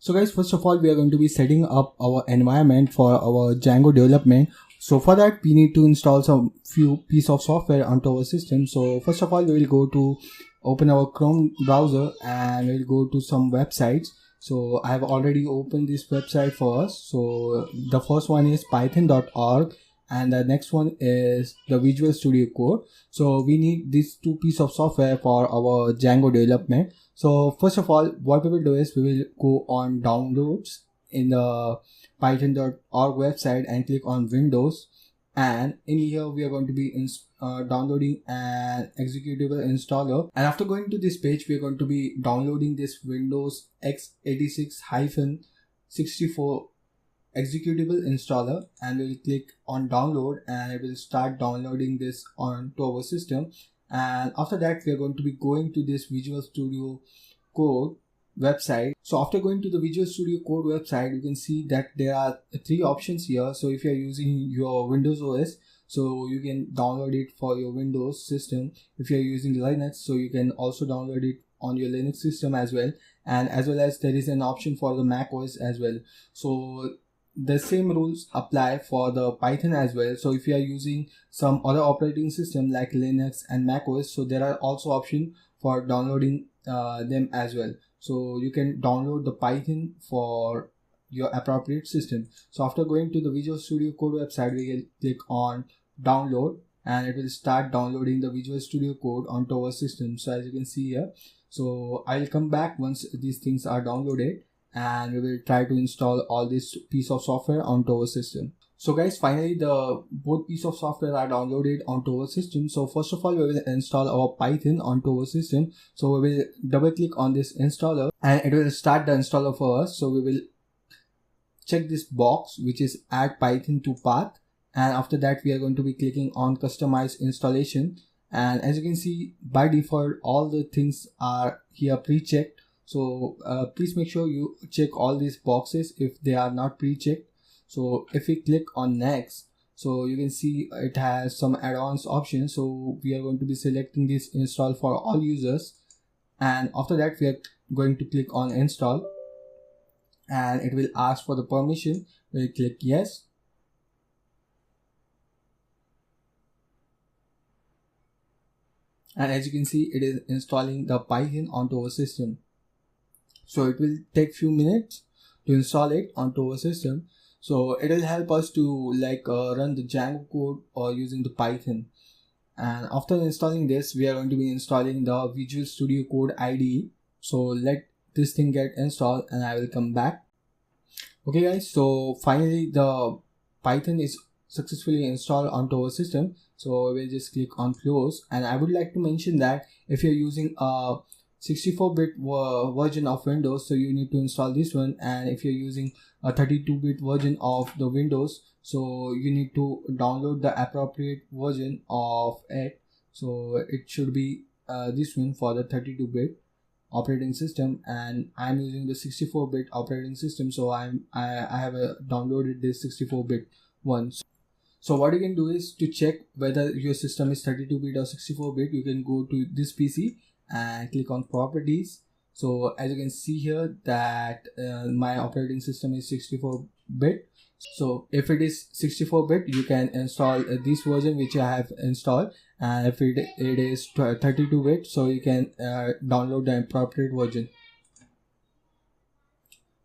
So guys, first of all, we are going to be setting up our environment for our Django development. So for that, we need to install some few piece of software onto our system. So first of all, we will go to open our Chrome browser and we'll go to some websites. So I have already opened this website for us. So the first one is python.org and the next one is the Visual Studio Code. So we need these two pieces of software for our Django development. So first of all, what we will do is we will go on downloads in the python.org website and click on Windows, and in here we are going to be downloading an executable installer. And after going to this page, we are going to be downloading this Windows x86-64 executable installer, and we'll click on download and it will start downloading this onto our system. And after that, we are going to be going to this Visual Studio Code website. So after going to the Visual Studio Code website, you can see that there are three options here. So if you are using your Windows OS, so you can download it for your Windows system. If you are using Linux, so you can also download it on your Linux system as well. And as well as there is an option for the Mac OS as well. So the same rules apply for the Python as well. So if you are using some other operating system like Linux and Mac OS, so there are also options for downloading them as well. So you can download the Python for your appropriate system. So after going to the Visual Studio Code website, we will click on download and it will start downloading the Visual Studio Code onto our system. So as you can see here, so I'll come back once these things are downloaded and we will try to install all this piece of software onto our system. So guys, finally the both piece of software are downloaded onto our system. So first of all, we will install our Python onto our system. So we will double click on this installer and it will start the installer for us. So we will check this box which is add Python to path, and after that we are going to be clicking on customize installation. And as you can see, by default all the things are here pre-checked. So please make sure you check all these boxes if they are not pre-checked. So if we click on next, so you can see it has some add-ons options. So we are going to be selecting this install for all users, and after that we are going to click on install and it will ask for the permission. We'll click yes. And as you can see, it is installing the Python onto our system. So it will take few minutes to install it onto our system. So it will help us to run the Django code or using the Python. And after installing this, we are going to be installing the Visual Studio Code IDE. So let this thing get installed and I will come back. Okay guys, so finally the Python is successfully installed onto our system. So we'll just click on close, and I would like to mention that if you're using a 64-bit version of Windows, so you need to install this one, and if you're using a 32-bit version of the Windows, so you need to download the appropriate version of it. So it should be this one for the 32-bit operating system, and I'm using the 64-bit operating system, so I have downloaded this 64-bit one. So what you can do is to check whether your system is 32-bit or 64-bit, you can go to this PC and click on properties. So as you can see here that my operating system is 64-bit. So if it is 64-bit, you can install this version which I have installed, and if it is 32-bit, so you can download the appropriate version.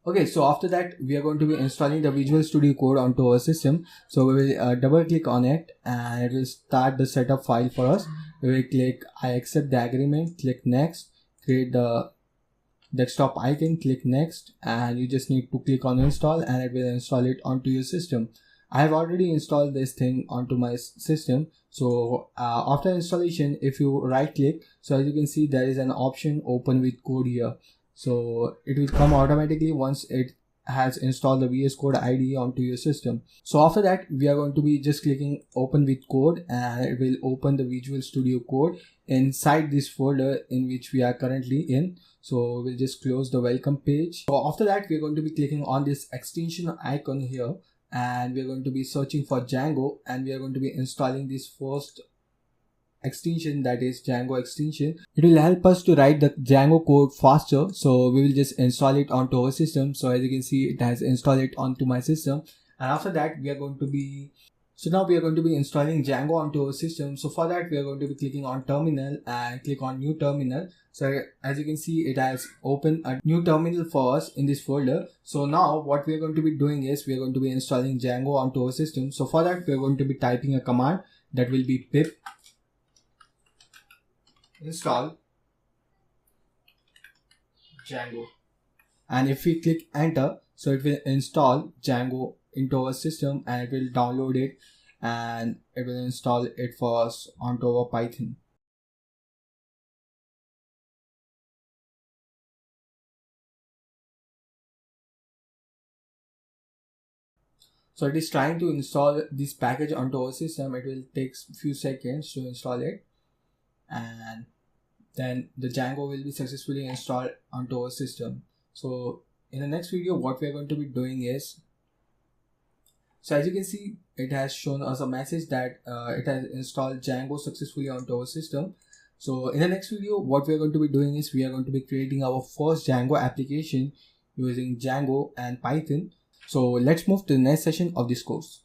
Okay, so after that we are going to be installing the Visual Studio Code onto our system. So we will double click on it and it will start the setup file for us. We will click I accept the agreement, click next, create the desktop icon, click next, and you just need to click on install and it will install it onto your system. I have already installed this thing onto my system. So after installation, if you right click, so as you can see there is an option open with code here. So it will come automatically once it has installed the VS Code IDE onto your system. So after that we are going to be just clicking open with code and it will open the Visual Studio Code inside this folder in which we are currently in. So we'll just close the welcome page. So after that we are going to be clicking on this extension icon here and we are going to be searching for Django, and we are going to be installing this first extension, that is Django extension. It will help us to write the Django code faster. So we will just install it onto our system. So as you can see, it has installed it onto my system. And after that, we are going to be installing Django onto our system. So for that, we are going to be clicking on terminal and click on new terminal. So as you can see, it has opened a new terminal for us in this folder. So now what we are going to be doing is we are going to be installing Django onto our system. So for that, we are going to be typing a command that will be pip install Django. And if we click enter, so it will install Django into our system and it will download it and it will install it for us onto our Python. So it is trying to install this package onto our system. It will take a few seconds to install it, and then the Django will be successfully installed onto our system. So in the next video, what we are going to be doing is, so as you can see, it has shown us a message that it has installed Django successfully onto our system. So in the next video, what we are going to be doing is we are going to be creating our first Django application using Django and Python. So let's move to the next session of this course.